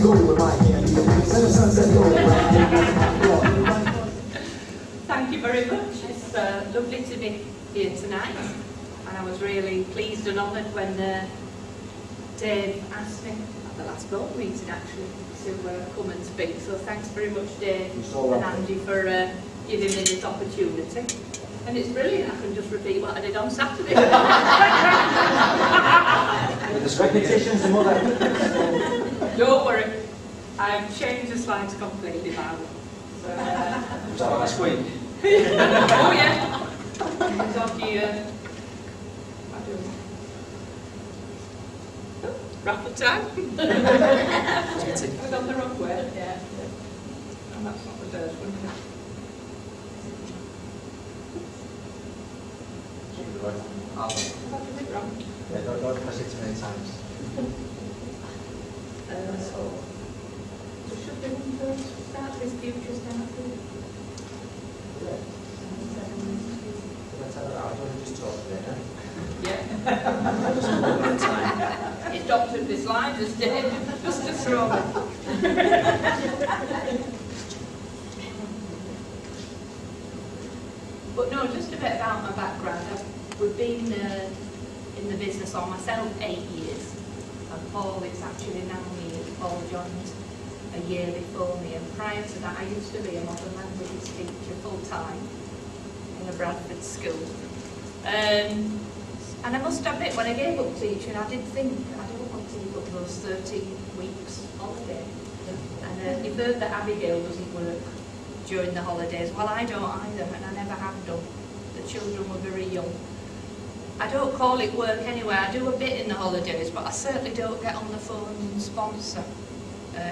sunset goal right here. Let the sunset goal right here. Thank you very much. It's lovely to be here tonight, and I was really pleased and honoured when Dave asked me at the last board meeting actually to come and speak. So thanks very much, Dave and Andy, for giving me this opportunity. And it's brilliant. I can just repeat what I did on Saturday. The repetition's the mother. Don't worry, I've changed the slides completely by one. Was that last week? Oh yeah. It's off here. Raffle time. I've gone the wrong way. Yeah. And that's not the first one. I'll Is it wrong? yeah, don't press it too many times. So should we first start with future start? Just talk a bit, eh? Yeah. Just a little bit of time. He doctored the slides just to throw them. But no, just a bit about my background. We've been in the business on myself 8 years, and Paul, it's actually 9 years. Paul joined a year before me, and prior to that I used to be a modern languages teacher full-time in a Bradford school. And I must admit, when I gave up teaching, I did think, I don't want to give up those 13 weeks holiday. And you've heard that Abigail doesn't work during the holidays. Well, I don't either, and I never have done. The children were very young. I don't call it work anyway. I do a bit in the holidays, but I certainly don't get on the phone and sponsor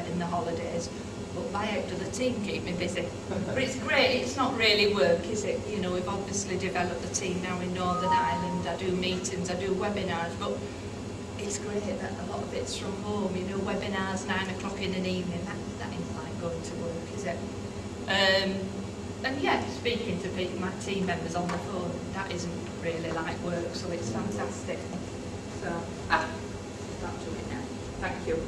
in the holidays. But my head of the team keep me busy. But it's great. It's not really work, is it? You know, we've obviously developed the team now in Northern Ireland. I do meetings, I do webinars, but it's great that a lot of it's from home. You know, webinars 9 o'clock in an evening. That ain't like going to work, is it? And yeah, speaking to people, my team members on the phone, that isn't really like work, so it's fantastic. So, back to it now. Thank you.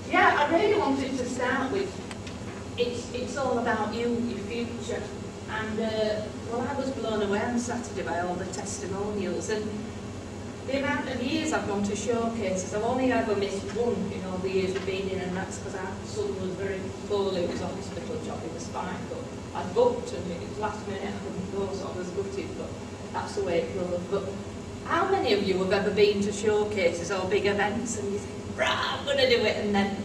Yeah, I really wanted to start with, it's all about you, your future. And well, I was blown away on Saturday by all the testimonials, and the amount of years I've gone to showcases. I've only ever missed one in all the years we've been in, and that's because our son was very poorly. It was a hospital job in the spine, but I booked, and it was last minute, I couldn't go, so I was gutted, but that's the way it goes. But how many of you have ever been to showcases or big events and you think, right, I'm going to do it, and then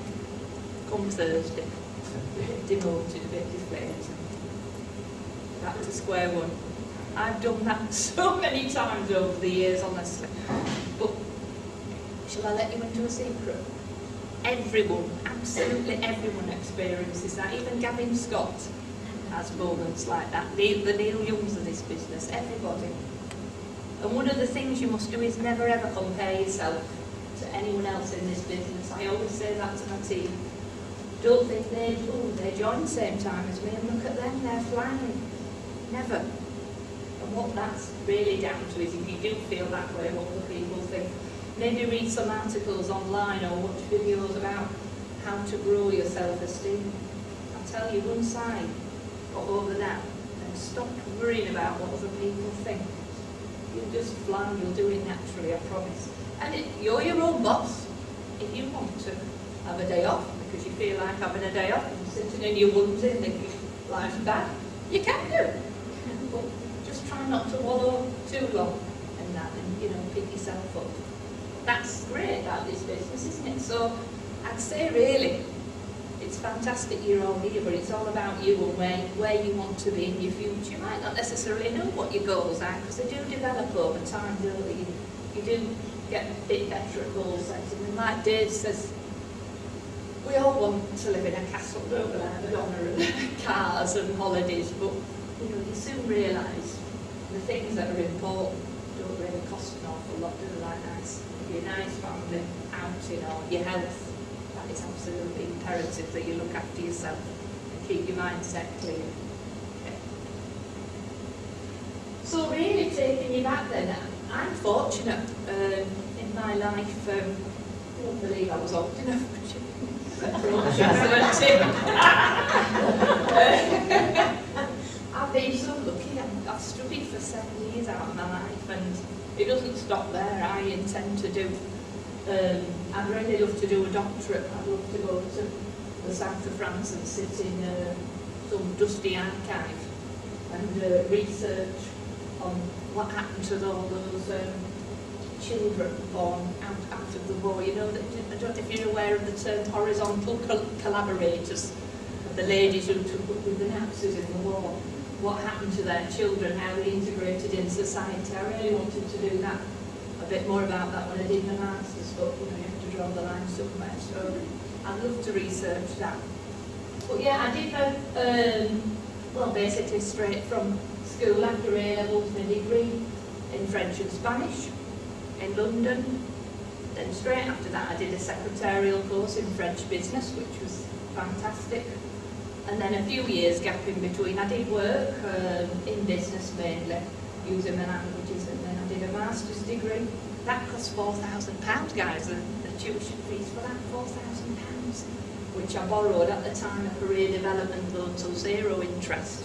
come Thursday, demoted, a bit deflated, back to square one? I've done that so many times over the years, honestly. But shall I let you into a secret? Everyone, absolutely everyone experiences that. Even Gavin Scott has moments like that. The Neil Youngs of this business, everybody. And one of the things you must do is never ever compare yourself to anyone else in this business. I always say that to my team. Don't think they joined the same time as me, and look at them, they're flying. Never. And what that's really down to is, if you do feel that way, what other people think. Maybe read some articles online or watch videos about how to grow your self-esteem. I'll tell you, one side or over that, and stop worrying about what other people think. You'll just fly, you'll do it naturally, I promise. And you're your own boss. If you want to have a day off because you feel like having a day off and sitting in your onesie thinking life's bad, you can do. But just try not to wallow too long in that, and, you know, pick yourself up. That's great about this business, isn't it? So I'd say really, it's fantastic you're all here, but it's all about you and where you want to be in your future. You might not necessarily know what your goals are, because they do develop over time, don't they? You do get a bit better at goal setting. And like Dave says, we all want to live in a castle, don't we? Like Madonna, and cars and holidays, but you know, you soon realise the things that are important don't really cost an awful lot, do they? Like your nice family outing or your health. That is absolutely imperative that you look after yourself and keep your mindset clear. Okay. So really taking you back then, I'm fortunate in my life. I don't believe I was old enough. approaching 70. I've been so lucky. I've studied for 7 years out of my life, and it doesn't stop there. I intend to do, I'd really love to do a doctorate. I'd love to go to the south of France and sit in some dusty archive and research on what happened to all those children born out of the war. You know, I don't know if you're aware of the term horizontal collaborators, the ladies who took up with the Nazis in the war. What happened to their children, how they integrated in society. I really wanted to do that, a bit more about that when I did my master's, but you know, you have to draw the line somewhere, so I'd love to research that. But yeah, I did well, basically straight from school after A-levels, my degree in French and Spanish in London. Then straight after that I did a secretarial course in French business, which was fantastic. And then a few years gap in between. I did work in business mainly, using the languages, and then I did a master's degree. That cost £4,000, guys, the tuition fees for that, £4,000, which I borrowed at the time, a career development loan, so zero interest.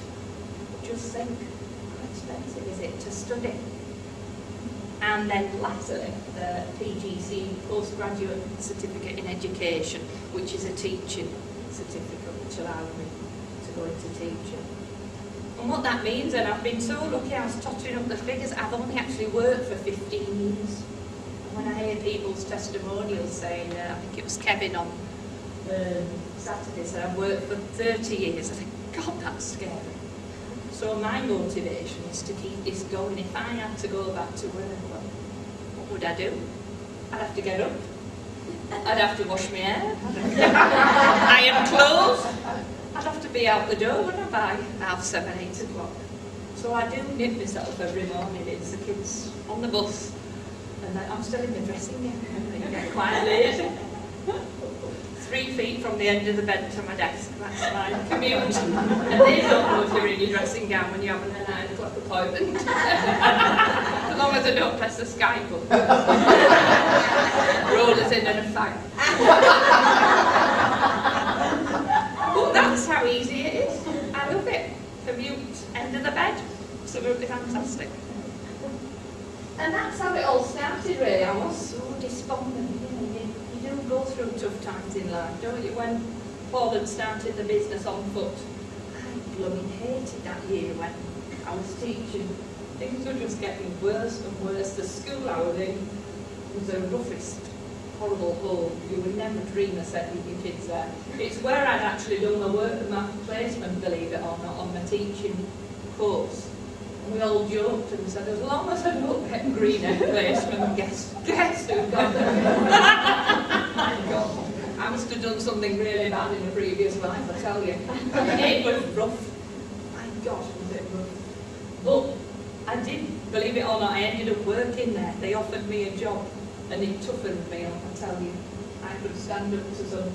Just think, how expensive is it to study? And then lastly, the PGC, Postgraduate Certificate in Education, which is a teaching certificate which allowed me to go into teaching. And what that means, and I've been so lucky, I was tottering up the figures, I've only actually worked for 15 years. And when I hear people's testimonials saying, I think it was Kevin on Saturday said I've worked for 30 years, I think, God, that's scary. So my motivation is to keep this going. If I had to go back to work, well, what would I do? I'd have to get up. I'd have to wash my hair. Iron clothes. I'd have to be out the door when I by 7:30, 8 o'clock. So I do nip myself every morning. It's the kids on the bus, and I'm still in my dressing gown. I get quite late. 3 feet from the end of the bed to my desk. That's my commute. And they don't know if you're in your dressing gown when you're having a 9 o'clock appointment. As long as I don't press the Skype button. Rollers in and a fag. But that's how easy it is. I love it. Commute, end of the bed. Absolutely fantastic. And that's how it all started, really. I was so despondent. You do go through tough times in life, don't you? When Paul had started the business on foot, I blooming hated that year when I was teaching. Things were just getting worse and worse. The school I was in was the roughest, horrible hole. You would never dream of sending your kids there. It's where I'd actually done my work and my placement, believe it or not, on my teaching course. And we all joked and said, as long as I don't get green egg placement, guess who got it? My God, I must have done something really bad in a previous life, I tell you. It was rough. My God, was it rough. But I did, believe it or not, I ended up working there. They offered me a job and it toughened me up, I tell you. I could stand up to some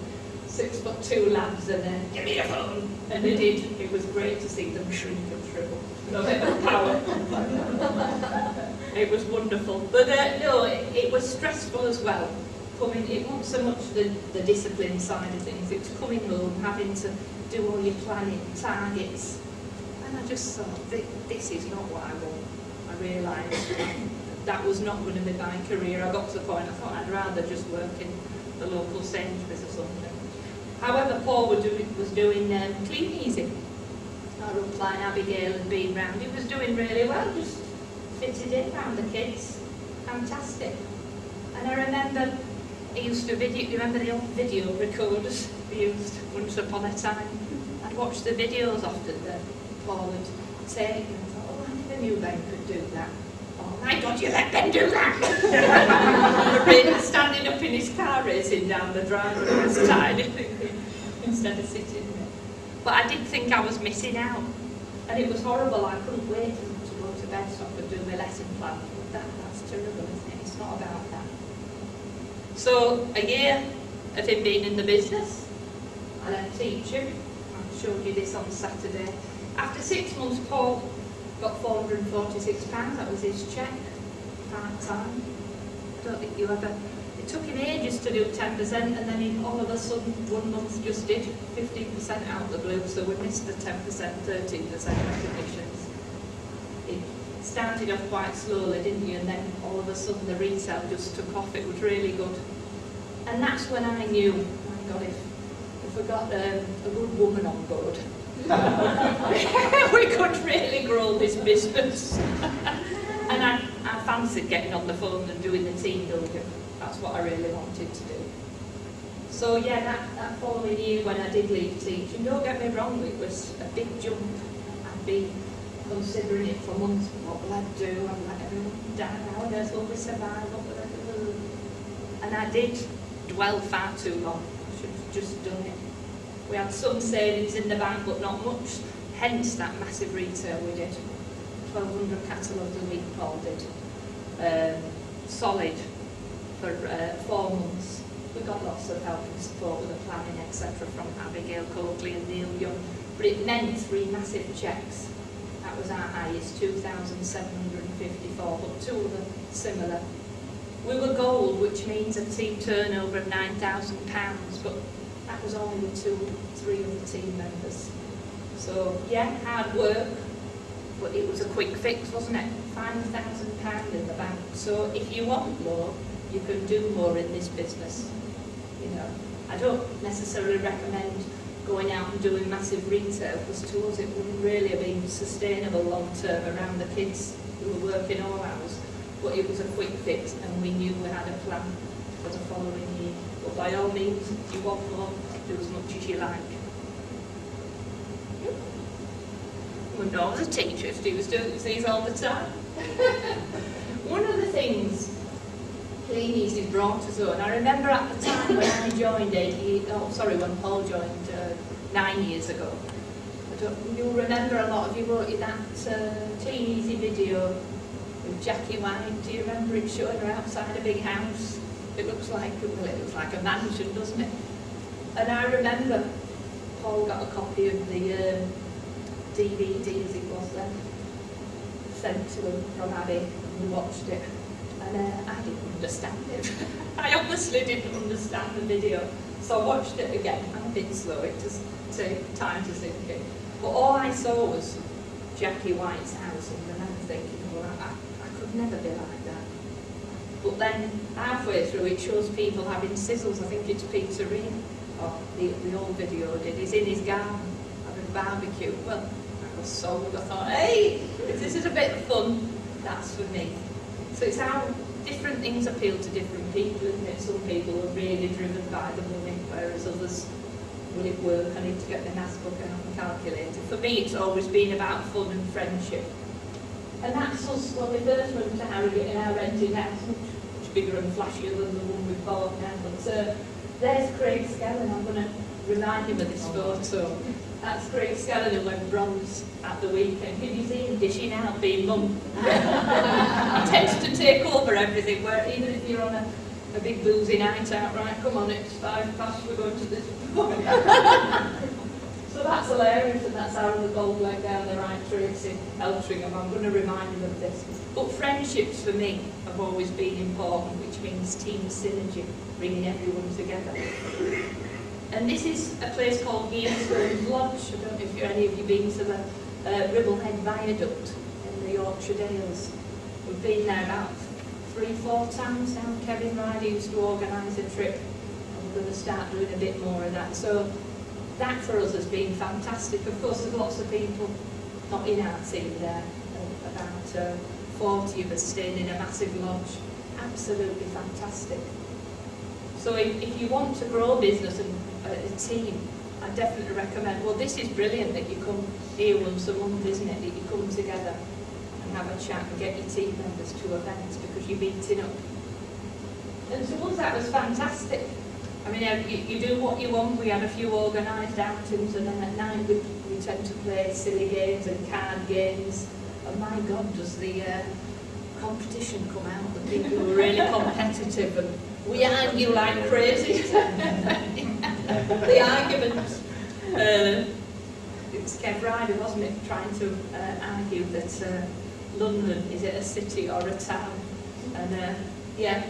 6'2" lads and then, give me your phone. And they did. It was great to see them shrink and shrivel. A bit of power. It was wonderful. But no, it was stressful as well. It wasn't so much the discipline side of things. It was coming home, having to do all your planning, targets. And I just thought, this is not what I want. I realised that was not going to be my career. I got to the point, I thought I'd rather just work in the local Sainsbury's or something. However, Paul was doing Kleeneze. Our upline Abigail had been round. He was doing really well, just fitted in round the kids. Fantastic. And I remember he used to video, you remember the old video recorders we used once upon a time? I'd watch the videos often that Paul would take and I thought, oh, I never knew Ben could do that. Oh my God, you let Ben do that! Really standing up in his car racing down the driveway with his tiny instead of sitting there. But I did think I was missing out. And it was horrible. I couldn't wait to go to bed so I could do my lesson plan. That's terrible, isn't it? It's not about that. So a year of him being in the business, I left teaching. I showed you this on Saturday. After 6 months, Paul got £446. That was his cheque, part-time. I don't think you ever It took him ages to do 10%, and then he, all of a sudden, 1 month just did 15% out of the blue, so we missed the 10%, 13% recognitions. It started off quite slowly, didn't you? And then all of a sudden the retail just took off. It was really good. And that's when I knew, my God, if we got a good woman on board, we could really grow this business. And I fancied getting on the phone and doing the team building. That's what I really wanted to do. So yeah, that following year when I did leave teaching, don't get me wrong, it was a big jump. I'd been considering it for months. What will I do? I'll let everyone down. How on earth will we survive? What will I do? And I did dwell far too long. I should have just done it. We had some savings in the bank, but not much. Hence that massive retail we did. 1,200 catalogues a week, Paul did. Solid for 4 months. We got lots of help and support with the planning, etc. from Abigail Coakley and Neil Young. But it meant 3 massive cheques. That was our highest, 2,754, but 2 of them similar. We were gold, which means a team turnover of £9,000, but that was only with 3 of the team members. So yeah, hard work, but it was a quick fix, wasn't it? £5,000 in the bank. So if you want more, you can do more in this business. You know, I don't necessarily recommend going out and doing massive retail, because to us it wouldn't really have been sustainable long term around the kids who were working all hours. But it was a quick fix, and we knew we had a plan for the following year. But by all means, if you want more, do as much as you like. Well, no, I was a teacher if he was doing these all the time. One of the things Kleeneze brought us on, I remember at the time when I joined when Paul joined 9 years ago. You'll remember, a lot of you, wrote that Kleeneze video with Jackie White. Do you remember it showing her outside a big house? It looks like a mansion, doesn't it? And I remember Paul got a copy of the DVD, as it was then, sent to him from Abby, and we watched it. And I didn't understand it. I honestly didn't understand the video. So I watched it again. I'm a bit slow, it just takes time to sink in. But all I saw was Jackie White's house, and I'm thinking, well, I could never be like that. But then halfway through it shows people having sizzles. I think it's pizzeria, or the old video did. He's in his garden having a barbecue. Well, I was sold. I thought, hey, if this is a bit of fun, that's for me. So it's how different things appeal to different people, isn't it? Some people are really driven by the money, whereas others, will it work? I need to get the maths book out and calculator. For me, it's always been about fun and friendship. And that's us, when we first moved to Harrogate in our rented house, much bigger and flashier than the one we bought now. But there's Craig Skellen. I'm going to remind him of this photo. That's Craig Skellen, who went bronze at the weekend. Can you see him dishing out being mum? He tends to take over everything, where even if you're on a big boozy night out, right, come on, it's 5 past, we're going to this. So that's hilarious, and that's how the gold went down the right trace in Eltringham. I'm going to remind him of this. But friendships for me have always been important, which means team synergy, bringing everyone together. And this is a place called Gearstones Lodge. I don't know if any of you been to the Ribblehead Viaduct in the Yorkshire Dales. We've been there about 3-4 times now. Kevin Ryder used to organise a trip, and we're going to start doing a bit more of that. So that for us has been fantastic. Of course, there's lots of people not in our team there. About 40 of us staying in a massive lodge. Absolutely fantastic. So if you want to grow a business and a team, I definitely recommend, well, this is brilliant that you come here once a month, isn't it? That you come together and have a chat and get your team members to events because you're meeting up. And to us that was fantastic. I mean, you do what you want. We had a few organised outings, and then at night we tend to play silly games and card games. And my God, does the competition come out, the people who are really competitive, and we argue like crazy. The arguments. It was Kev Ryder, wasn't it, trying to argue that London, is it a city or a town? And yeah,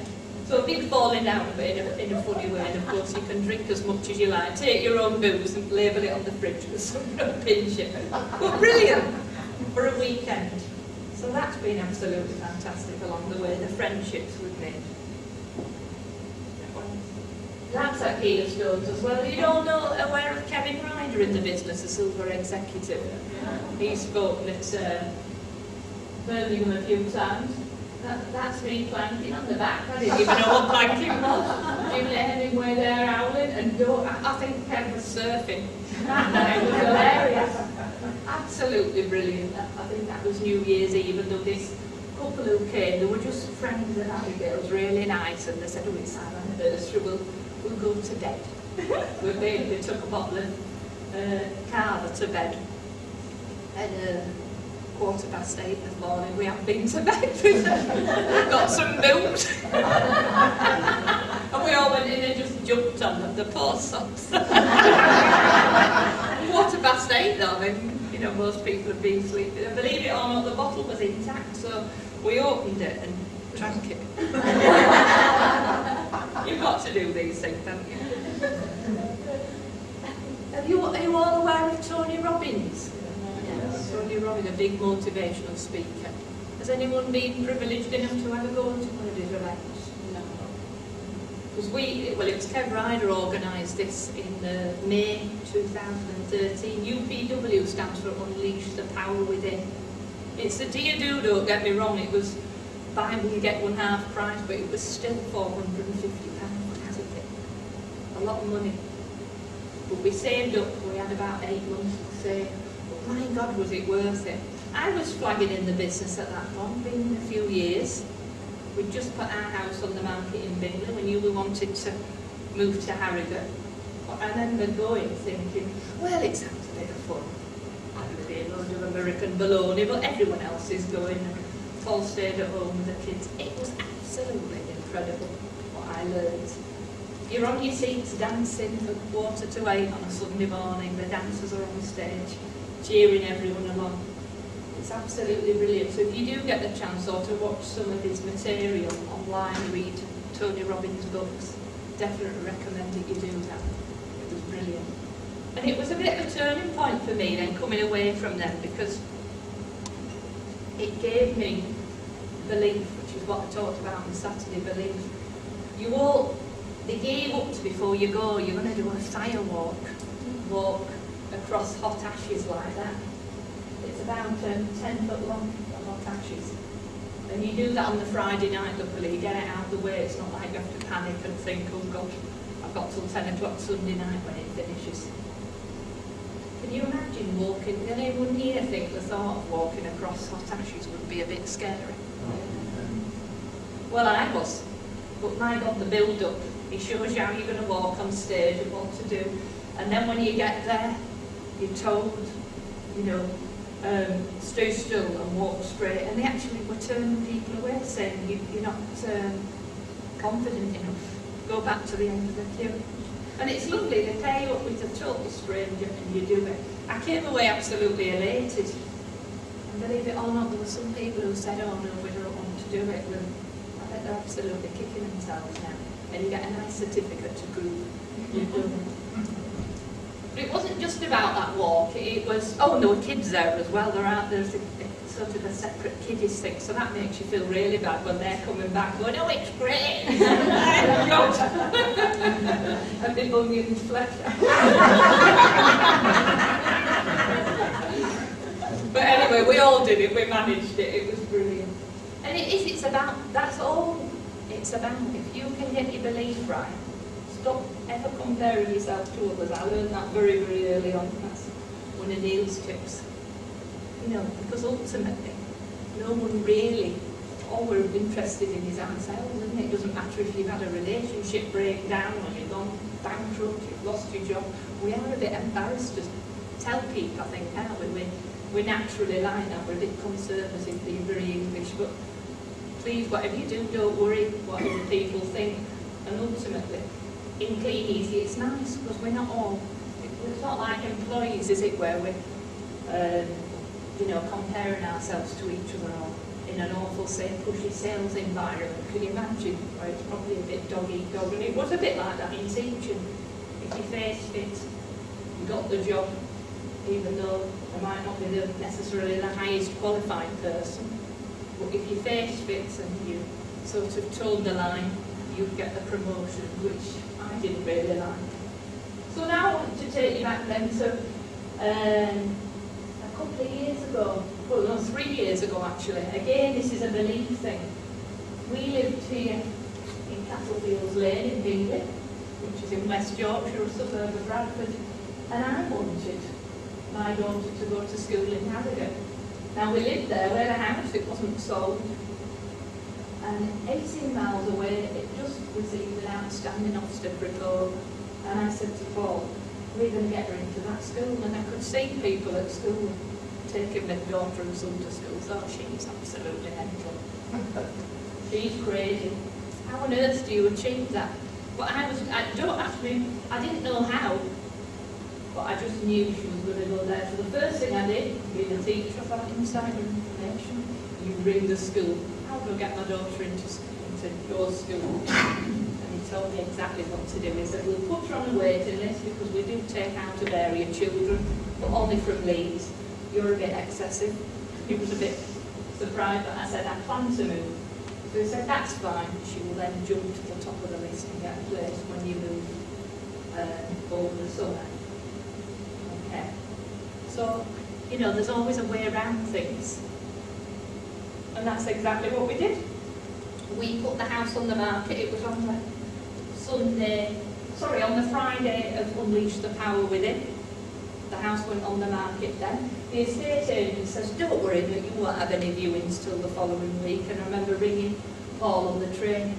So a big falling out of it in a funny way, and of course you can drink as much as you like, take your own booze and label it on the fridge with some pinch it. But brilliant for a weekend. So that's been absolutely fantastic along the way, the friendships we've made. That's at Keylstones as well. You all know, aware of Kevin Ryder in the business, a silver executive. He's spoken at Birmingham a few times. That's me planking on the back. I didn't even know what planking was. Jim Hemingway there howling, and I think Kev was surfing. That night was hilarious. Absolutely brilliant. I think that was New Year's Eve, and this couple who came, they were just friends of Abigail's, really nice, and they said, oh, it's our anniversary, we'll go to bed. We basically took a bottle of Carver to bed. And 8:15 this morning, we haven't been to bed. We've got some booze. And we all went in and just jumped on them, the poor socks. 8:15 though, I mean, you know, most people have been sleeping. And believe it or not, the bottle was intact, so we opened it and drank it. You've got to do these things, haven't you? Are you all aware of Tony Robbins? Yes. Tony Robbins, a big motivational speaker. Has anyone been privileged enough to ever go to one of his events? No. Because it was Kev Ryder organised this in May 2013. UPW stands for Unleash the Power Within. It's a dear do, don't get me wrong, it was buy one get one half price, but it was still £450, hasn't it? A lot of money. But we saved up, we had about 8 months to save. But my God, was it worth it. I was flagging in the business at that point, been a few years. We'd just put our house on the market in Bingley. We knew we wanted to move to Harrogate. I remember going thinking, well, it sounds a bit of fun. I'm going to be a load of American baloney, but everyone else is going. All stayed at home with the kids. It was absolutely incredible what I learned. You're on your seats dancing at 7:45 on a Sunday morning. The dancers are on the stage, cheering everyone along. It's absolutely brilliant. So if you do get the chance or to watch some of his material online, read Tony Robbins' books, definitely recommend that you do that. It was brilliant. And it was a bit of a turning point for me then, coming away from them, because it gave me belief, which is what I talked about on Saturday, belief. The day up to before you go, you're going to do a fire walk across hot ashes like that. It's about 10 foot long, the hot ashes. And you do that on the Friday night, luckily, you get it out of the way. It's not like you have to panic and think, oh God, I've got till 10 o'clock Sunday night when it finishes. Can you imagine walking? Anyone here think the thought of walking across hot ashes would be a bit scary? Well, I was. But my God, the build-up. It shows you how you're going to walk on stage and what to do. And then when you get there, you're told, you know, stay still and walk straight. And they actually were turning people away, saying, you're not confident enough. Go back to the end of the queue. And it's lovely, they pair you up with a total stranger and you do it. I came away absolutely elated. And believe it or not, there were some people who said, oh no, we don't want to do it. Well, I bet they're absolutely kicking themselves now. And you get a nice certificate to prove you've done it. But it wasn't just about that walk, it was, oh, and there were kids there as well. There's sort of a separate kiddies thing, so that makes you feel really bad when they're coming back going, oh, it's great! And the onions flesh. But anyway, we all did it, we managed it, it was brilliant. And it's about, that's all it's about. If you can get your belief right, stop ever comparing yourself to others. I learned that very, very early on. That's one of Neil's tips. You know, because ultimately, no one really, all we're interested in is ourselves, isn't it? It doesn't matter if you've had a relationship breakdown or you've gone bankrupt, you've lost your job. We are a bit embarrassed to tell people, I think, aren't we? We're naturally like that. We're a bit conservative, being very English, but please, whatever you do, don't worry what other people think. And ultimately, in Kleeneze, it's nice because we're not all, it's not like employees, is it, where we're, you know, comparing ourselves to each other. in an awful, say, pushy sales environment. Can you imagine? Where it's probably a bit dog-eat-dog, and it was a bit like that in teaching. If you faced it, you got the job, even though there might not be necessarily the highest qualified person. But if you faced it and you sort of toed the line, you'd get the promotion, which I didn't really like. So now I want to take you back then to a couple of years ago, well no, 3 years ago actually. Again, this is a belief thing. We lived here in Castlefields Lane in Bingley, which is in West Yorkshire, a suburb of Bradford, and I wanted my daughter to go to school in Harrogate. Now we lived there, we had a house, it wasn't sold, and 18 miles away it just received an outstanding Ofsted report, and I said to Paul, we're going to get her into that school. And I could see people at school taking their daughter and son to school, thought she's absolutely mental. She's crazy. How on earth do you achieve that? But don't ask me, I didn't know how, but I just knew she was going to go there. So the first thing I did, being a teacher, I thought, insider information, you ring the school. How do I get my daughter into your school? And he told me exactly what to do. He said, we'll put her on a waiting list because we do take out of area children, but only from Leeds. You're a bit excessive. He was a bit surprised, but I said, I plan to move. So he said, that's fine. She will then jump to the top of the list and get a place when you move over the summer. Okay. So, you know, there's always a way around things. And that's exactly what we did. We put the house on the market. It was on the on the Friday of Unleash the Power Within. The house went on the market then. The estate agent says, don't worry, you won't have any viewings till the following week. And I remember ringing Paul on the train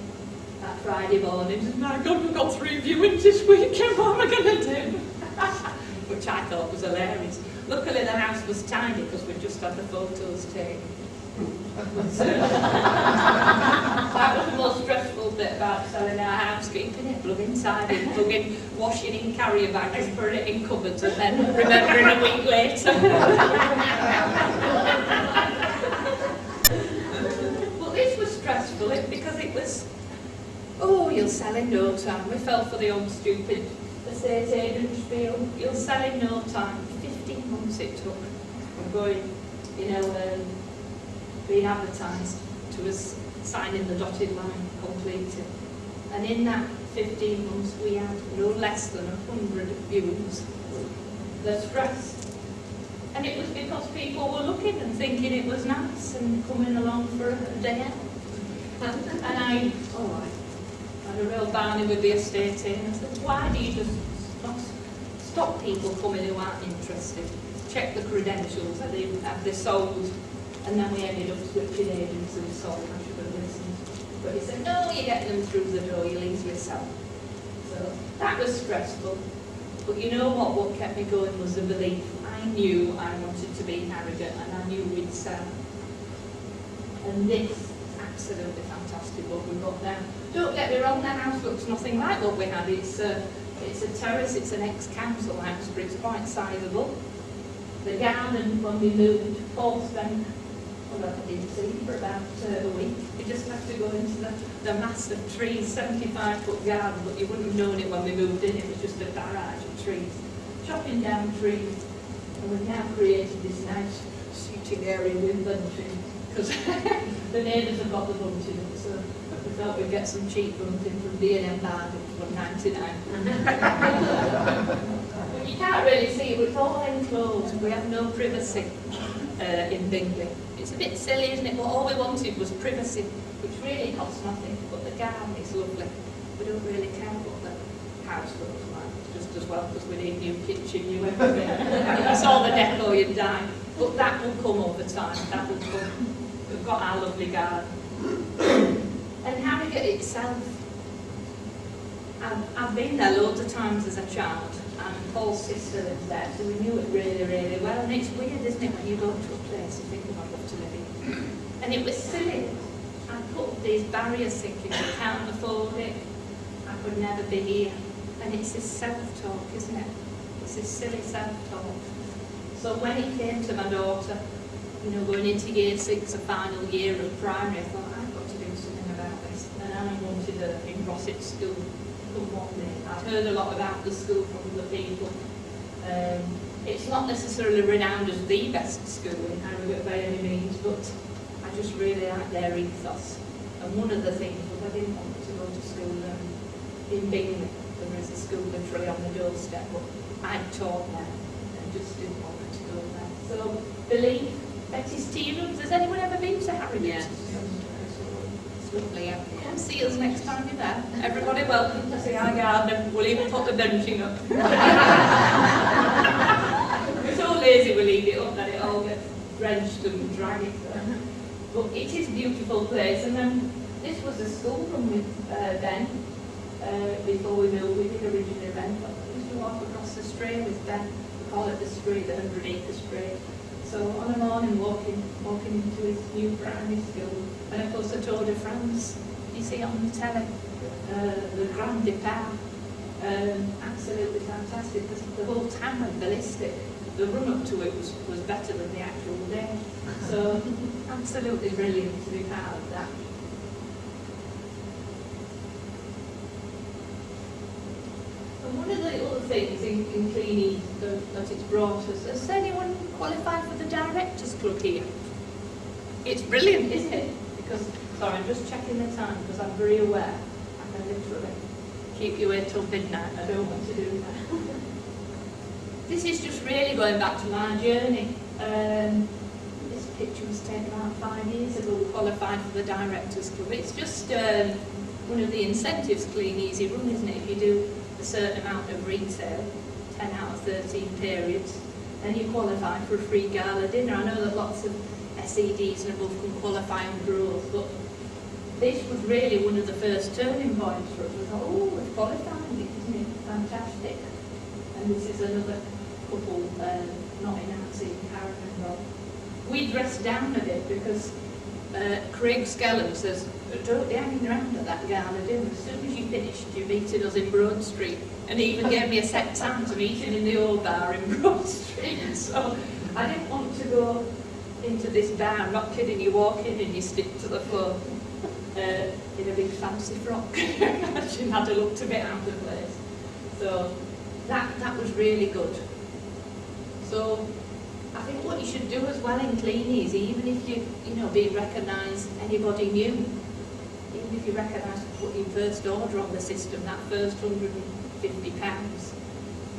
that Friday morning and said, my God, we've got 3 viewings this weekend, what am I going to do? Which I thought was hilarious. Luckily the house was tiny because we just had the photos taken. That was the most stressful bit about selling our house, keeping it plug inside it, plugging, washing in carrier bags, putting it in cupboards, and then remembering a week later. But this was stressful because it was, oh, you'll sell in no time. We fell for the old stupid estate agent spiel. You'll sell in no time. 15 months it took from going, you know, being advertised to us signing the dotted line, completed. And in that 15 months we had no less than 100 viewings. The stress. And it was because people were looking and thinking it was nice and coming along for a day out. And I had a real barney with the estate agent. I said, why do you just stop people coming who aren't interested? Check the credentials, have they sold? And then we ended up switching agents and sold. I should have listened. But he said, no, you get them through the door, you'll easily sell. So that was stressful. But you know what? What kept me going was the belief. I knew I wanted to be arrogant and I knew we'd sell. And this is absolutely fantastic what we've got now. Don't get me wrong, the house looks nothing like what we had. It's a terrace, it's an ex-council house, but it's quite sizable. The garden, when we moved, Paul spent, I didn't see for about a week. You just have to go into the massive trees, 75-foot garden, but you wouldn't have known it when we moved in. It was just a barrage of trees, chopping down trees, and we've now created this nice seating area with bunting because the neighbours have got the bunting, so we thought we'd get some cheap bunting from B&M Bargains for £1.99. You can't really see it, it's all enclosed. We have no privacy in Bingley. It's a bit silly, isn't it? But all we wanted was privacy, which really costs nothing. But the garden is lovely. We don't really care what the house looks like, just as well, because we need new kitchen, new everything. It's all the decor you'd die. But that will come over time. That will come. We've got our lovely garden. And Harrogate itself, I've been there loads of times as a child. And Paul's sister lives there, so we knew it really, really well. And it's weird, isn't it, when you go to a place and think, I'd love to live in. And it was silly. I put these barriers thinking, I can't afford it, I could never be here. And it's this self-talk, isn't it? It's this silly self-talk. So when it came to my daughter, you know, going into year 6, a final year of primary, I thought, I've got to do something about this. And I wanted in Rossett School from one day. I'd heard a lot about the school from other people. It's not necessarily renowned as the best school in Harrogate by any means, but I just really like their ethos. And one of the things was I didn't want to go to school in Bingley. There is a school literally on the doorstep, but I'd taught there and just didn't want to go there. So, believe Betty's Tea Rooms. Has anyone ever been to Harrogate? Yes. It's lovely. Come see us next time you're there. Everybody welcome to see our garden. We'll even put the benching up. We're so lazy we leave it up that it all gets drenched and draggy. But it is a beautiful place. And then this was a school run with Ben. Before we moved, we did originally rent, but we used to walk across the Stray with Ben. We call it the Stray, the 100-acre Stray. So on a morning, walking into his new primary school, and of course the Tour de France, you see on the telly, the Grand Depart, absolutely fantastic. The whole town went ballistic. The run up to it was better than the actual day. So absolutely brilliant to be part of that. One of the other things in Kleeneze that it's brought us, has anyone qualified for the Directors Club here? It's brilliant, isn't it? Because, sorry, I'm just checking the time because I'm very aware I can literally keep you here till midnight. I don't want to do that. This is just really going back to my journey. This picture was taken about 5 years ago, qualified for the Directors Club. It's just one of the incentives Kleeneze run, isn't it? If you do a certain amount of retail, 10 out of 13 periods, then you qualify for a free gala dinner. I know that lots of SEDs and above can qualify on growth, but this was really one of the first turning points for us. We thought, oh, we've qualified, isn't it fantastic? And this is another couple, not in Nancy, Carolyn Blaxall. We dressed down a bit because Craig Skellum says, don't be hanging around at that gala dinner. As soon as you finished, you meeted us in Broad Street. And he even gave me a set time to meet him in the old bar in Broad Street. So I didn't want to go into this bar, I'm not kidding, you walk in and you stick to the floor in a big fancy frock. She had to look a bit out of place. So that was really good. So I think what you should do as well in Kleeneze, even if you being recognised, anybody new, even if you recognise to put your first order on the system, that first £150,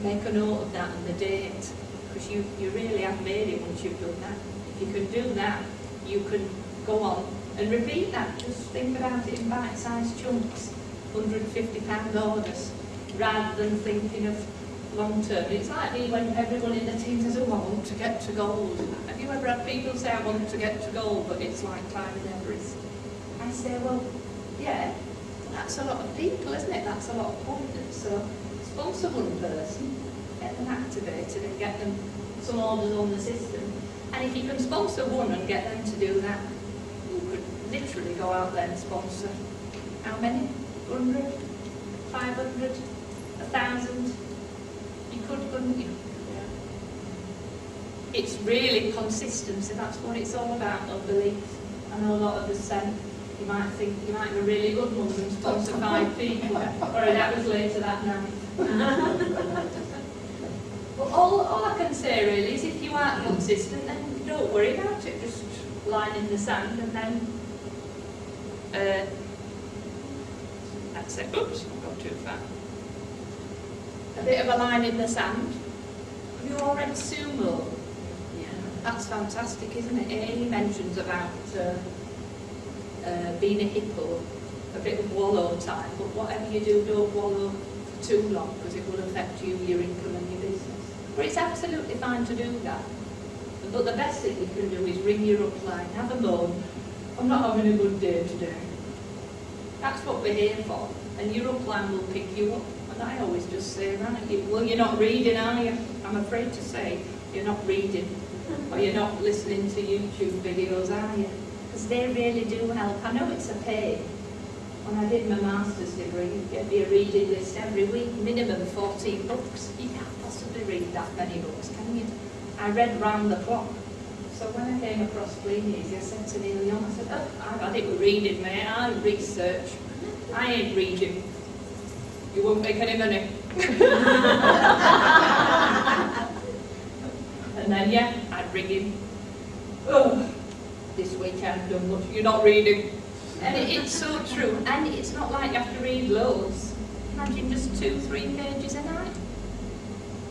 make a note of that and the date, because you really have made it once you've done that. If you can do that, you can go on and repeat that. Just think about it in bite-sized chunks, £150 orders, rather than thinking of long-term. It's like me when everyone in the team says, oh, I want to get to gold. Have you ever had people say, I want to get to gold, but it's like climbing Everest? I say, well, yeah, that's a lot of people, isn't it? That's a lot of pointers. So sponsor one person, get them activated and get them some orders on the system. And if you can sponsor one and get them to do that, you could literally go out there and sponsor how many? 100? 500? 1,000? You could, couldn't you? Yeah. It's really consistency, that's what it's all about, not belief. I know a lot of us say, you might think you might be a really good one and sponsor 5 people, or that was later that night. But all I can say really is if you aren't consistent, then don't worry about it, just line in the sand and then that's it. Oops, I've gone too far. A bit of a line in the sand. Have you all read Sumo? Yeah. That's fantastic, isn't it? He mentions about being a hippo, a bit of wallow time, but whatever you do, don't wallow for too long because it will affect you, your income and your business. But it's absolutely fine to do that. But the best thing you can do is ring your upline, have a moan, I'm not having a good day today. That's what we're here for, and your upline will pick you up. And I always just say, right, well, you're not reading, are you? I'm afraid to say you're not reading, or you're not listening to YouTube videos, are you? Because they really do help. I know it's a pain. When I did my master's degree, you get me a reading list every week, minimum 14 books. You can't possibly read that many books, can you? I read round the clock. So when I came across Kleeneze, I said to Neil Young, I said, oh, I've had it with reading, mate. I research. I ain't reading. You won't make any money. And then, yeah, I'd ring him. Oh, this week I haven't done much. You're not reading. And it's so true. And it's not like you have to read loads. Imagine just 2-3 pages a night.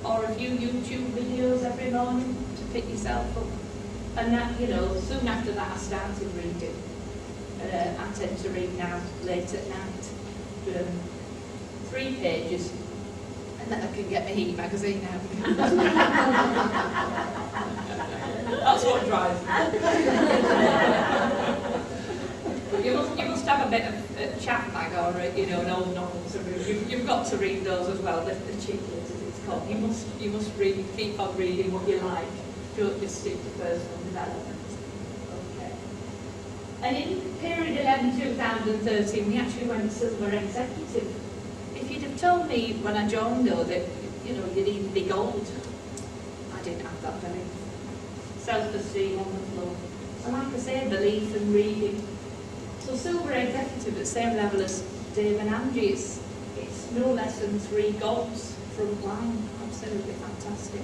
Or a few YouTube videos every morning to pick yourself up. And that, you know, soon after that I started reading. I tend to read now late at night. 3 pages. And then I can get my Heat magazine out. That's what drives me. You must have a bit of chat mag or you know, an old novel to read. You've got to read those as well. The cheekies, as it's called. You must read. Keep on reading what you like. Don't just stick to personal development. Okay. And in period 11-2013, we actually went silver executive. If you'd have told me when I joined though that you know you'd even be gold, I didn't have that belief. Self-esteem on the floor. So like I say, belief and reading. So silver executive at the same level as Dave and Angie, it's no less than 3 golds front line. Absolutely fantastic.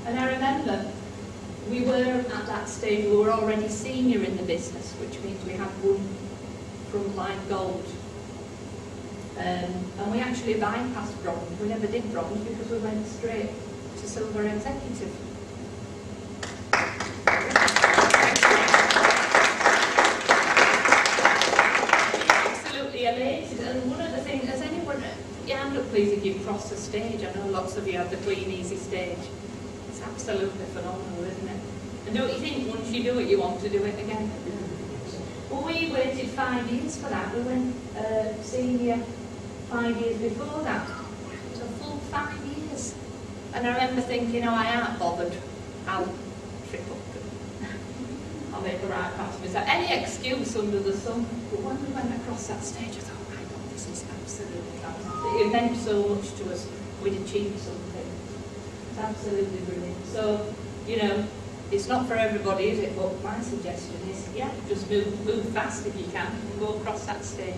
And I remember we were at that stage, we were already senior in the business, which means we had 1 front line gold. And we actually bypassed bronze. We never did bronze because we went straight to silver executive. Absolutely elated. And one of the things, has anyone, yeah, I'm not pleased if you've crossed the stage. I know lots of you have the Kleeneze stage. It's absolutely phenomenal, isn't it? And don't you think once you do it, you want to do it again? Well, we waited 5 years for that. We went senior 5 years before that. It was a full 5 years. And I remember thinking, oh, I aren't bothered. I'll trip up. I'll make the right pass myself. Any excuse under the sun. But when we went across that stage, I thought, oh my God, this is absolutely fantastic. It meant so much to us. We'd achieved something. It's absolutely brilliant. So, you know, it's not for everybody, is it? But my suggestion is, yeah, just move fast if you can and go across that stage.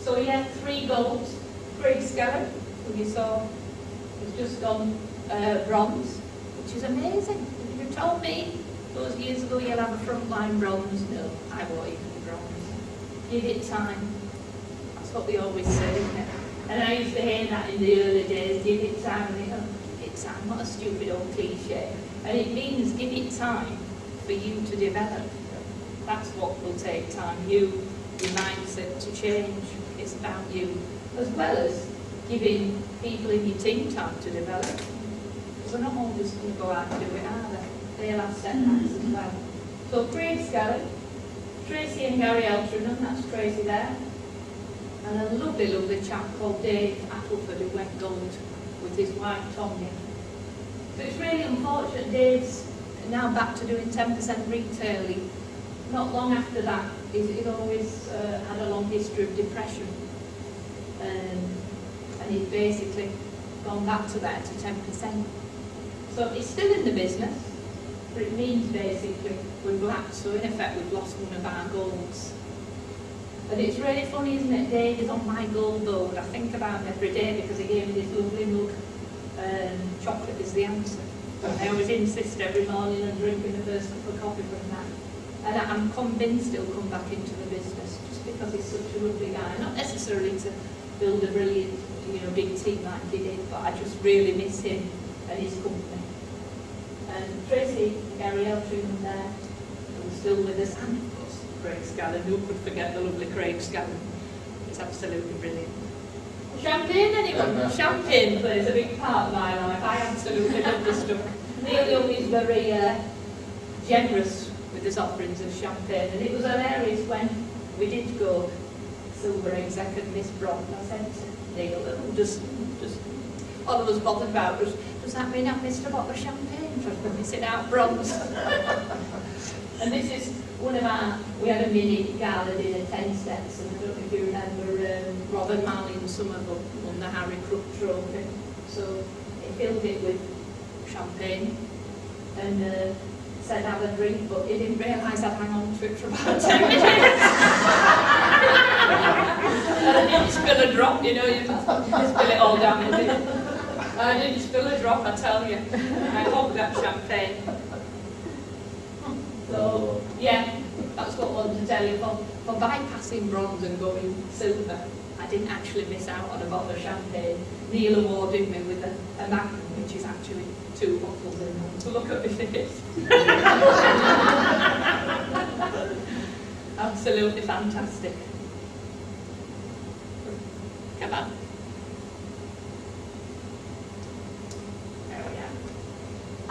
So yeah, 3 golds. Craig Scarrett, who you saw, has just gone bronze, which is amazing. If you told me those years ago you'll have a frontline bronze, no, I won't even be bronze. Give it time. That's what we always say, isn't it? And I used to hear that in the early days, give it time, and give it time, what a stupid old cliche. And it means give it time for you to develop. That's what will take time. Your mindset to change. It's about you. As well as giving people in your team time to develop. Because they're not all just going to go out and do it, are they? They'll have setbacks as well. So Craig Scarrett, Tracy and Gary Eltringham, that's Tracy there. And a lovely, lovely chap called Dave Appleford who went gold with his wife Tommy. So it's really unfortunate Dave's now back to doing 10% retailing. Not long after that, he'd always had a long history of depression. And he's basically gone back to that to 10%. So he's still in the business, but it means basically we've lapsed, so in effect we've lost one of our goals. And it's really funny, isn't it? Dave is on my goal board. I think about him every day because he gave me this lovely mug. Chocolate is the answer. I always insist every morning on drinking the first cup of coffee from that. And I'm convinced he'll come back into the business just because he's such a lovely guy. Not necessarily to build a brilliant, big team like he did, but I just really miss him and his company. And Tracy and Gary Eltringham there, who's still with us, and of course Craig Scarrett. Who could forget the lovely Craig Scarrett? It's absolutely brilliant. Champagne, anyone? Champagne plays a big part of my life. I absolutely love this stuff. Neil Young is very generous with his offerings of champagne, and it was hilarious when we did go silver exec and Miss Bronze. I said to Neil, just all of us bothered about was, does that mean I've missed a bottle of champagne for missing out bronze? And this is one of our, we had a mini gala dinner, 10 steps, and I don't know if you remember Robin Malley and some of them won the Harry Crook trophy. So he filled it with champagne, and said have a drink, but he didn't realise I'd hang on to it for about 10 minutes. And I didn't spill a drop, you know, you just spill it all down the bin. I didn't spill a drop, I tell you. I hogged that champagne. So, yeah, that's what I wanted to tell you. For bypassing bronze and going silver, I didn't actually miss out on a bottle of champagne. Neil awarded me with a magnum, which is actually 2 bottles in one. So look at me face. Absolutely fantastic. Come on. There we are.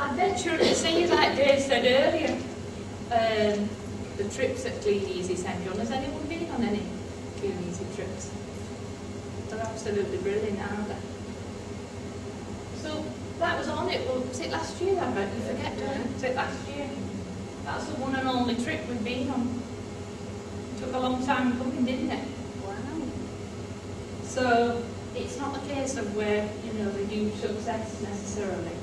Adventure, see, like Dave said earlier, the trips at Kleeneze St John. Has anyone been on any Kleeneze trips? They're absolutely brilliant, aren't they? So that was on it. Well, was it last year? I bet you forget, don't you? Was it last year? That's the one and only trip we've been on. Took a long time coming, didn't it? Wow. So it's not a case of where, you know, the huge success necessarily.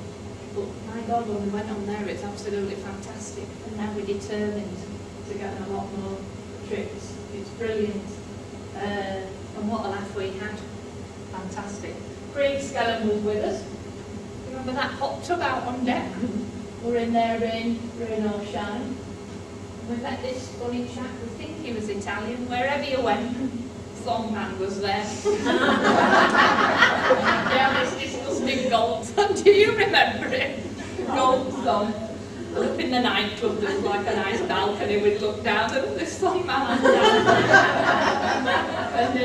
But my God, when we went on there, it's absolutely fantastic. And now we're determined to get a lot more trips. It's brilliant. And what a laugh we had. Fantastic. Craig Skellen was with us. Remember that hot tub out on deck? We're in there, rain or shine. We met this funny chap, we think he was Italian. Wherever you went, Songman was there. Yeah, this disgusting gold song. Do you remember it? Gold song. Up in the nightclub, there was like a nice balcony, we'd look down and this Songman was down. And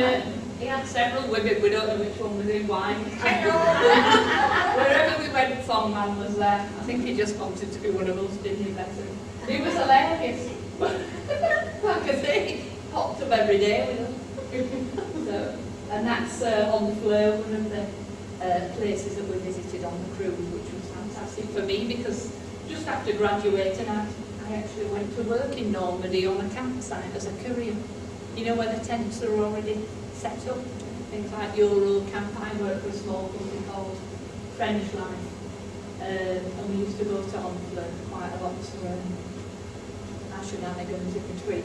he had several women, we don't know which one was in wine. Wherever we went, Songman was there. I think he just wanted to be one of us, didn't he, bless him? He was hilarious. Like I say, hot tub every day with us. So, and that's on the floor, one of the places that we visited on the cruise, which was fantastic for me because just after graduating, I actually went to work in Normandy on a campsite as a courier. You know where the tents are already set up? Things like Euro Camp. I worked for a small company called French Life. And we used to go to Honfleur quite a lot to our shenanigans in between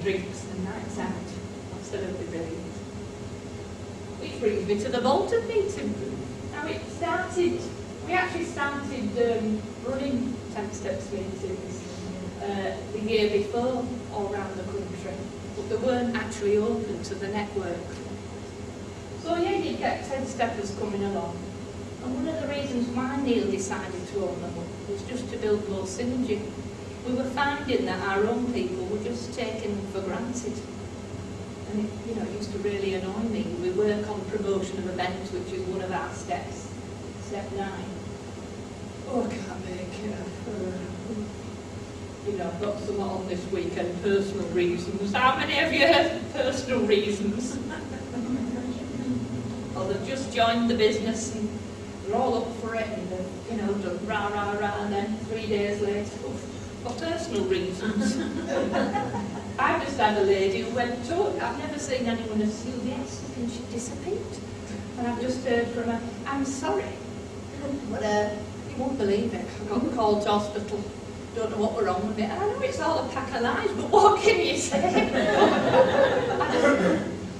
drinks and nights out. Absolutely brilliant. Which brings me to the Bolton meeting. Now we actually started running 10 Steps meetings the year before all around the country, but they weren't actually open to the network. So yeah, you get 10 Steppers coming along. And one of the reasons why Neil decided to own them was just to build more synergy. We were finding that our own people were just taken for granted. And it, you know, it used to really annoy me. We work on promotion of events, which is one of our steps, step 9. Oh, I can't make it. You know, I've got some on this weekend, personal reasons. How many of you have personal reasons? Or they've just joined the business and they're all up for it and they've, you know, done rah, rah, rah, and then 3 days later, for personal reasons. I just had a lady who went to it. I've never seen anyone assume yes, and she disappeared. And I've just heard from her, I'm sorry, but you won't believe it. I got called to hospital. Don't know what we're wrong with it. And I know it's all a pack of lies, but what can you say? I just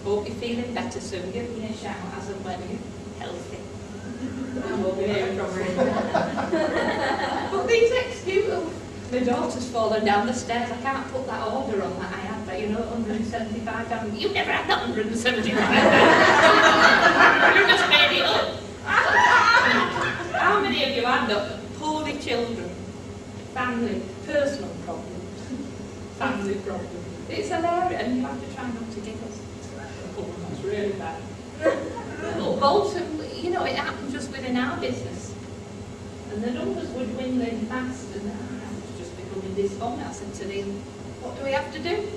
hope you're feeling better soon. Give me a shout as and when you're healthy. I won't be hearing from her. But these excuses. My daughter's fallen down the stairs. I can't put that order on that I had, but you know, 175 down. You never had that 175. You just made it up. How many of you had that? Poorly children, family, personal problems, family problems. It's hilarious, and you have to try not to giggle. Oh, that's really bad. But Bolton, you know, it happened just within our business. And the numbers were dwindling fast, and I was just becoming despondent. I said to Neil, what do we have to do?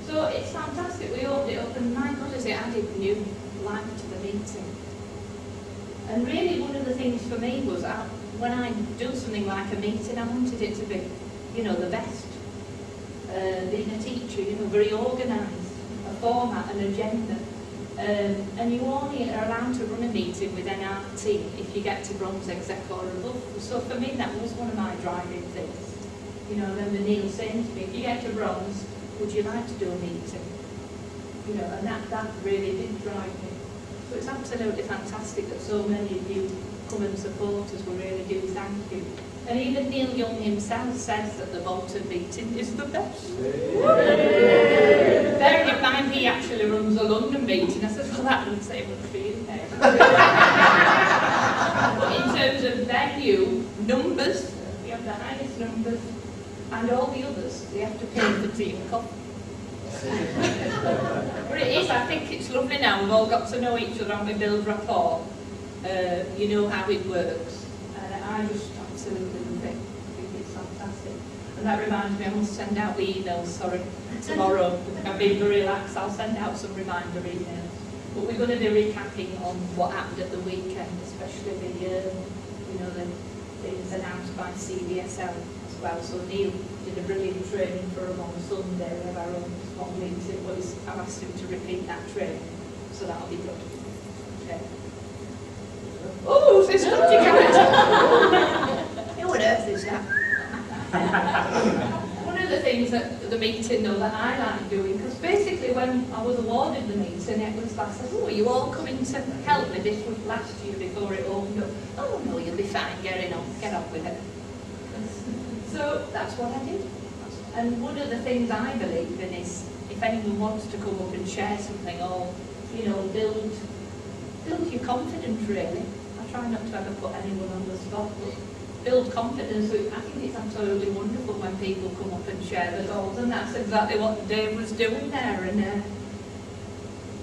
So it's fantastic. We opened it up, and my God, has it added new life to the meeting. And really, one of the things for me was when I do something like a meeting, I wanted it to be, you know, the best. Being a teacher, you know, very organised, a format, an agenda. And you only are allowed to run a meeting with NRT if you get to bronze exec or above. So for me, that was one of my driving things. You know, I remember Neil saying to me, if you get to bronze, would you like to do a meeting? You know, and that really did drive me. So it's absolutely fantastic that so many of you come and support us. We really do thank you. And even Neil Young himself says that the Bolton meeting is the best. Bearing in mind he actually runs a London meeting, I said, well, that doesn't say much for you there. But in terms of venue, numbers, we have the highest numbers, and all the others, they have to pay for tea and coffee. But it is, I think it's lovely now, we've all got to know each other and we build rapport. You know how it works. And I just absolutely love it. I think it's fantastic. And that reminds me, I must send out the emails, sorry, tomorrow. I've been very relaxed, I'll send out some reminder emails. But we're going to be recapping on what happened at the weekend, especially the things announced by CBSL as well. So Neil did a brilliant training for them on Sunday. We have our own small meeting. I've asked him to repeat that training, so that'll be good. Okay. Oh, this country character! Who on earth is that? One of the things at the meeting though that I like doing, because basically when I was awarded the meeting, it was like, oh, are you all coming to help me? This was last year before it opened up. Oh no, you'll be fine, get on with it. So that's what I did. And one of the things I believe in is, if anyone wants to come up and share something or, you know, build your confidence really. I try not to ever put anyone on the spot, but build confidence. I think it's absolutely wonderful when people come up and share their goals, and that's exactly what Dave was doing there, and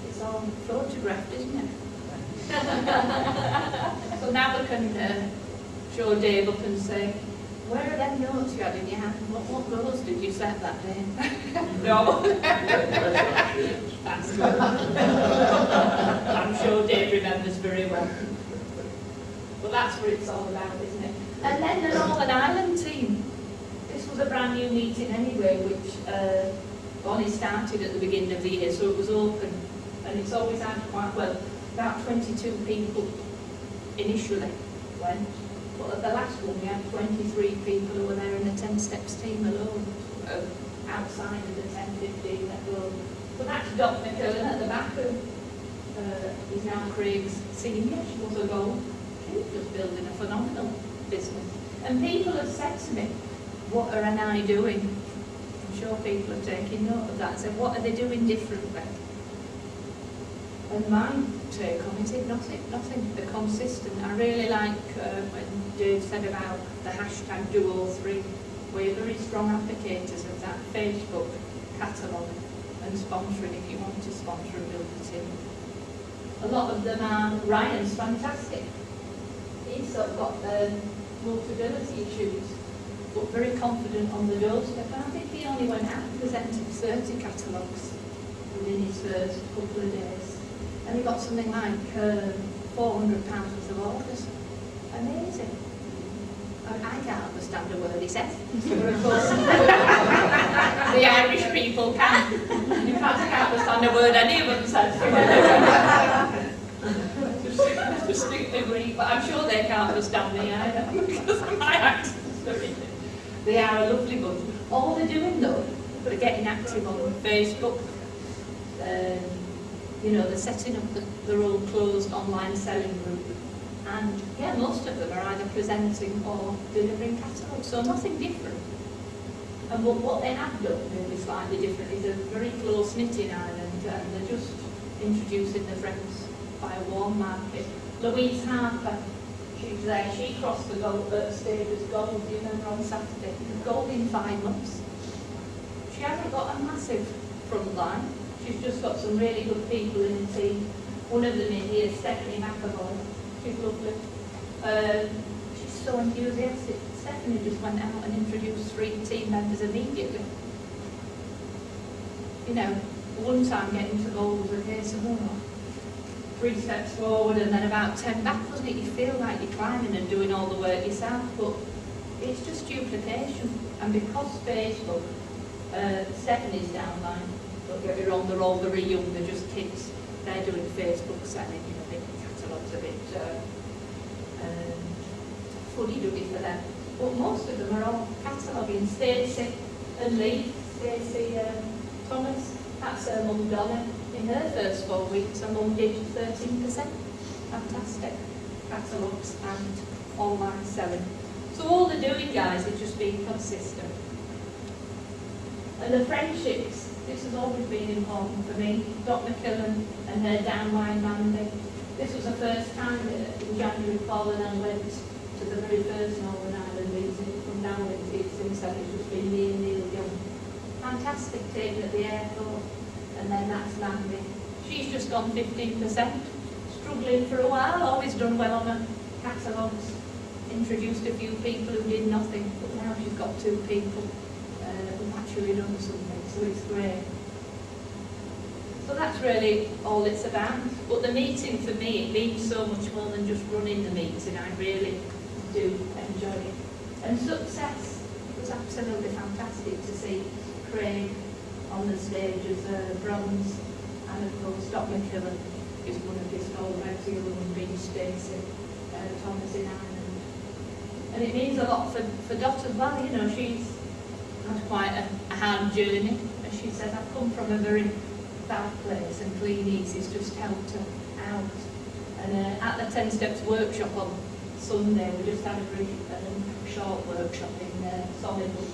it's all photographed, isn't it? So now we can show Dave up and say, where are them notes you had in your hand? What goals did you set that day? No. That's good. I'm sure Dave remembers very well. Well, that's what it's all about, isn't it? And then the Northern Ireland team. This was a brand new meeting anyway, which only started at the beginning of the year, so it was open. And it's always had quite well, about 22 people initially went. But at the last one, we had 23 people who were there in the 10 Steps team alone, outside of the 10-15 that go. So that's Doc McKellen at the back, who is now Craig's senior. She was a goal. She's just building a phenomenal business. And people have said to me, what are NI doing? I'm sure people are taking note of that. So what are they doing differently? And my take on it is nothing. They're consistent. I really like when Dave said about the hashtag #do3. We're very strong advocates of that Facebook catalogue and sponsoring if you want to sponsor and build a team. A lot of them are, Ryan's fantastic. He's sort of got multibility issues, but very confident on the doorstep. And I think he only went out and presented 30 catalogues within his first couple of days. And he got something like £400 worth of orders. Amazing. I can't understand a word he says. But of course, the Irish people can. In fact, I can't understand a word any of them says. Distinctly agree, but I'm sure they can't understand me either because my accent's very good. They are a lovely bunch. All they're doing though, they're getting active on Facebook. You know, they're setting up their own closed online selling group. And yeah, most of them are either presenting or delivering catalogues, so nothing different. And what they have done, maybe slightly different, is a very close-knit in Ireland, and they're just introducing their friends by a warm market. Louise Harper, she's there, she crossed the stage as gold, you remember, on Saturday. Gold in 5 months. She hasn't got a massive front line. She's just got some really good people in the team. One of them in here, Stephanie McAvoy. She's lovely. She's so enthusiastic. Stephanie just went out and introduced 3 team members immediately. You know, one time getting to goal was a case of 3 steps forward and then about 10 back, wasn't it? You feel like you're climbing and doing all the work yourself, but it's just duplication. And because Facebook, Stephanie's downline, don't get me wrong, they're all very young, they're just kids. they're doing Facebook selling, you know, making catalogues a bit fuddy-duddy for them. But most of them are all cataloguing. Stacey and Lee, Stacey Thomas, that's her mum Donna. In her first 4 weeks, her mum did 13%. Fantastic. Catalogues and online selling. So all they're doing, guys, is just being consistent. And the friendships, this has always been important for me. Dr. McKillen and her downline Mandy. This was the first time that in January Colin and went to the very first Northern Ireland meeting from Dowling. Since then it's just been me and Neil Young. Fantastic team at the airport. And then that's Mandy. She's just gone 15%. Struggling for a while, always done well on her catalogues. Introduced a few people who did nothing, but now she's got 2 people who've actually done something, so it's great. So that's really all it's about. But the meeting for me, it means so much more than just running the meeting. I really do enjoy it. And success was absolutely fantastic to see Craig on the stage as bronze, and of course Dr. McKillen is one of his favourites, the other one being Stacey Thomas in Ireland. And it means a lot for Dot as well. You know, she's had quite a hard journey. As she says, I've come from a very bad place, and Kleeneze has just helped her out. And at the 10 Steps workshop on Sunday, we just had a very short workshop in Solihull.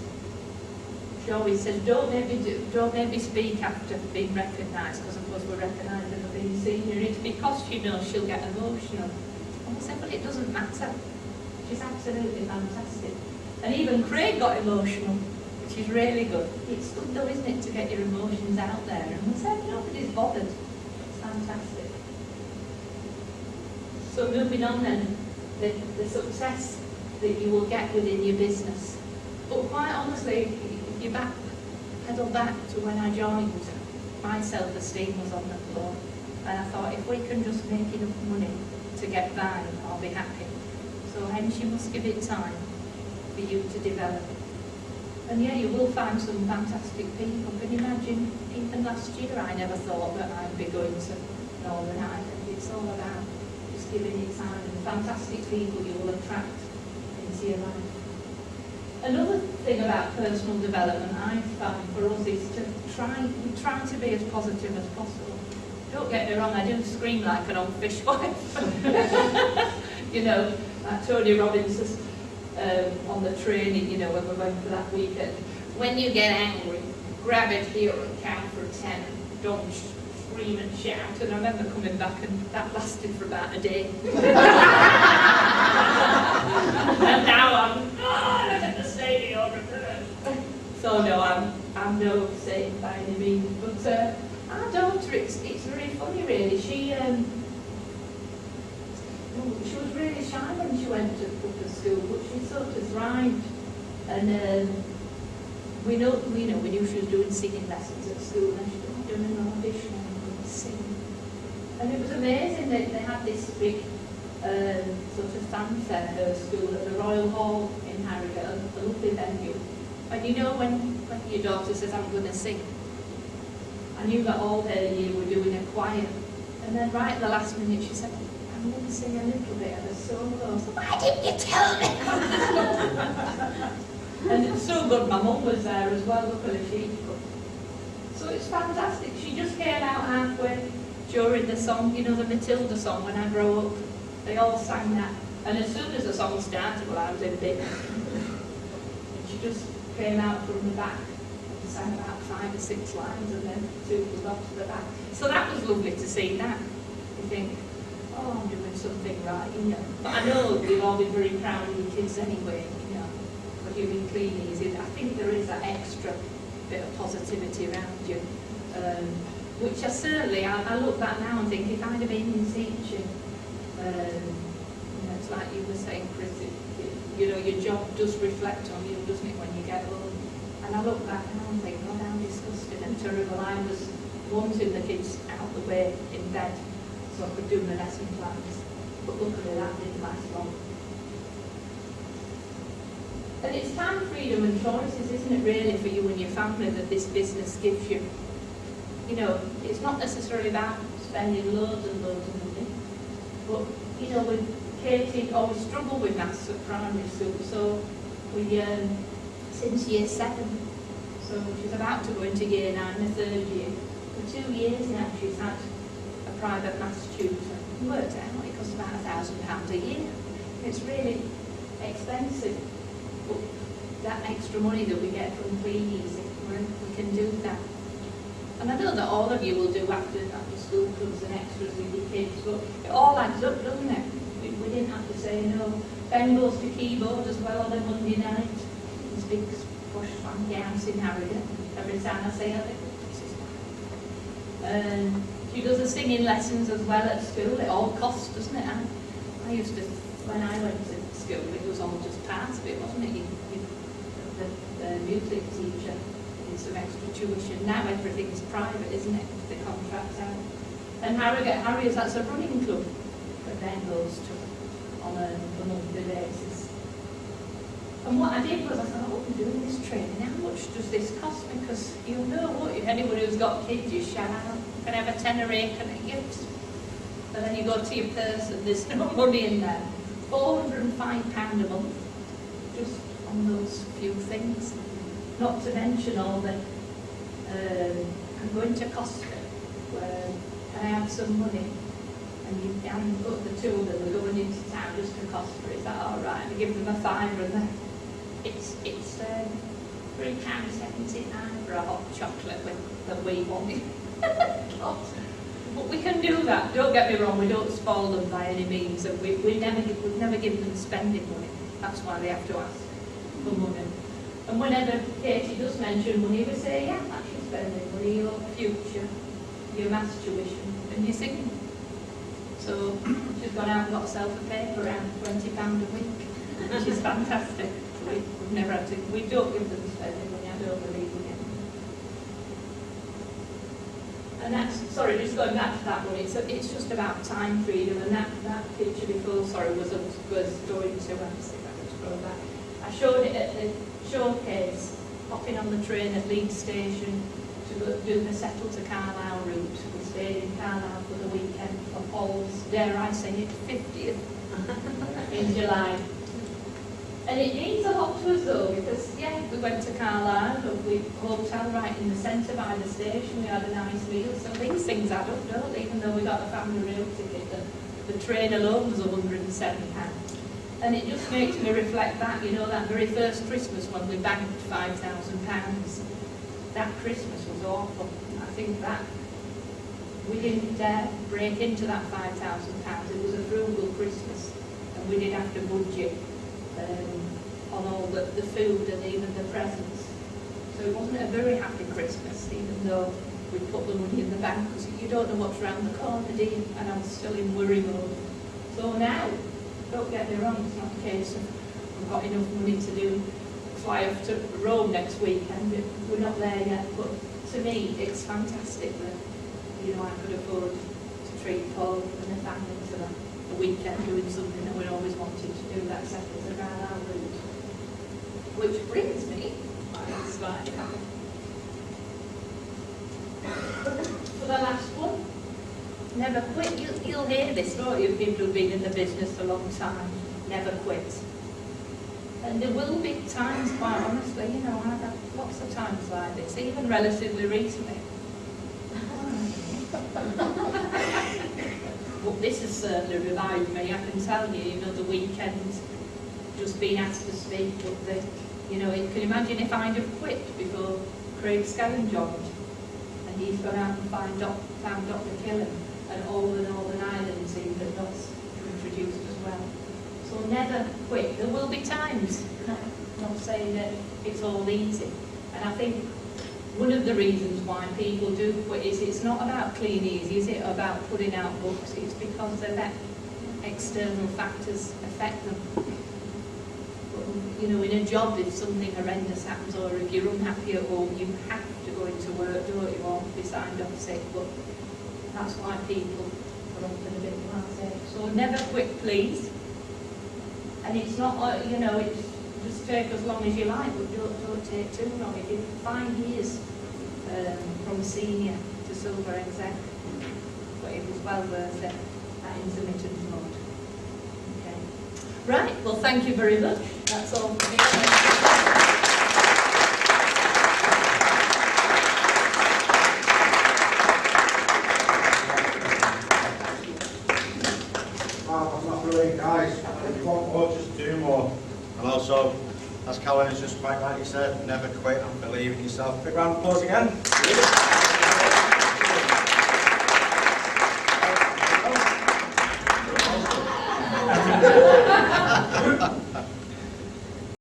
She always says, don't make me speak after being recognised, because of course we're recognised for being senior. It's because she knows she'll get emotional. And I said, well, it doesn't matter. She's absolutely fantastic. And even Craig got emotional, which is really good. It's good though, isn't it, to get your emotions out there. And we said, nobody's bothered. It's fantastic. So moving on then, the success that you will get within your business. But quite honestly, if you pedal back to when I joined, my self-esteem was on the floor. And I thought, if we can just make enough money to get by, I'll be happy. So hence you must give it time for you to develop. And yeah, you will find some fantastic people. Can you imagine, even last year I never thought that I'd be going to Northern Ireland. It's all about just giving it time, and fantastic people you will attract into your life. Another thing about personal development I found for us is to try to be as positive as possible. Don't get me wrong, I do scream like an old fishwife. You know, like Tony Robbins says on the training, you know, when we went for that weekend. When you get angry, grab it here and count for 10. Don't scream and shout. And I remember coming back, and that lasted for about a day. And now I'm at the stadium. So no, I'm no saint by any means. But our daughter, it's very funny really. She was really shy when she went to upper school, but she sort of thrived. And we knew she was doing singing lessons at school, and she was doing an audition and sing. And it was amazing that they had this big sort of fanfare at her school at the Royal Hall in Harrogate, a lovely venue. And you know when your daughter says, I'm going to sing, I knew that all their year were doing a choir. And then right at the last minute she said, I'm going to sing a little bit of a solo. So, why didn't you tell me? And it's so good, my mum was there as well, luckily she could. So it's fantastic. She just came out halfway during the song, you know, the Matilda song, When I Grow Up. They all sang that. And as soon as the song started, well, I was in bed. And she just came out from the back and sang about 5 or 6 lines, and then 2 was off to the back. So that was lovely to see that. You think, oh, I'm doing something right, you know. But I know you'll all be very proud of your kids anyway, you know, for doing Kleeneze. I think there is that extra bit of positivity around you, which I look back now and think, if I'd have been in teaching, you know, it's like you were saying, Chris, you know, your job does reflect on you, doesn't it, when you get home? And I look back now and think, oh, how disgusting and terrible. I was wanting the kids out the way in bed so I could do my lesson plans. But luckily that didn't last long. And it's time freedom and choices, isn't it, really, for you and your family that this business gives you. You know, it's not necessarily about spending loads and loads of money. But, you know, with Katie always struggled with maths at primary school, so we, since year 7, so she's about to go into year 9, the 3rd year. For 2 years now she's had a private maths tutor. Worked out, it costs about £1,000 a year. It's really expensive. But that extra money that we get from Kleeneze, we can do that. And I know that all of you will do after school clubs and extras with your kids, but it all adds up, doesn't it? We didn't have to say no. Ben goes to keyboard as well on a Monday night. This big posh funky house in Harrogate. Every time I say it, this is fine. She does the singing lessons as well at school. It all costs, doesn't it? And I used to, when I went to school, it was all just part of it, wasn't it? The music teacher did some extra tuition. Now everything's private, isn't it? The contract's out. And Harriers, that's a running club that Ben goes to on a monthly basis. And what I did was I thought, oh, I'm doing this training, how much does this cost me? Because you know what, if anybody who's got kids, you shout out, can I have a tenner here, can I gifts? And then you go to your purse and there's no money in there. £405 a month, just on those few things. Not to mention all the, I'm going to Costa, where can I have some money? And you can put the two of them, they're going into town just to Costa, is that all right? And give them a fiver and then it's £3.79 for a hot chocolate that we wanted. But we can do that, don't get me wrong, we don't spoil them by any means, and we've never given them spending money. That's why they have to ask for money. And whenever Katie does mention money, we say, yeah, that's your spending money, your future, your maths tuition, and your singing. So she's gone out and got herself a paper around £20 a week, which is fantastic. We've never had to, we don't give them spending money, I don't believe in it. And that's, sorry, just going back to that one, it's just about time freedom, and that picture before, sorry, was going to, I showed it at the showcase, hopping on the train at Leeds Station to go do the Sept to Carlisle route. We stayed in Carlisle for the weekend for Paul's, dare I say it, 50th in July. And it means a lot to us though, because yeah, we went to Carlisle, we hotel right in the centre by the station, we had a nice meal, so these things add up, don't they? Even though we got the family rail ticket, the train alone was £107. And it just makes me reflect back, you know, that very first Christmas when we banked £5,000. That Christmas was awful. I think that we didn't dare break into that £5,000. It was a frugal Christmas, and we did have to budget on all the food and even the presents. So it wasn't a very happy Christmas, even though we put the money in the bank, because you don't know what's around the corner, do you? And I'm still in worry mode. So now, don't get me wrong, it's not a case of we've got enough money to fly off to Rome next weekend. We're not there yet, but to me it's fantastic that, you know, I could afford to treat Paul and the family to a weekend doing something that we always wanted to do, that settles around our route. Which brings me to my last slide. For the last one, never quit. You'll hear this, don't you, people who've been in the business a long time. Never quit. And there will be times, quite honestly, you know, I've had lots of times like this, even relatively recently. But this has certainly revived me, I can tell you, you know, the weekend, just being asked to speak, but you know, you can imagine if I'd have quit before Craig Scanlon joined, and he's gone out and found Dr. Killen, and all the Northern Ireland team that Dot's introduced as well. So never quit. There will be times, I'm not saying that it's all easy, and I think one of the reasons why people do quit is it's not about Kleeneze, is it about putting out books? It's because they let external factors affect them. But, you know, in a job, if something horrendous happens, or if you're unhappy at home, you have to go into work, don't you, or be signed off sick. But that's why people are often a bit blasé. So never quit, please. And it's not, you know, it's just take as long as you like, but don't take too long. If you 5 years from senior to silver exec, but it was well worth it, that intermittent mode. Okay. Right, well thank you very much. That's all for me. That's not brilliant, guys. If you want more, just do more. And also, as Carolyn has just quite rightly said, never quit and believe in yourself. Big round of applause again.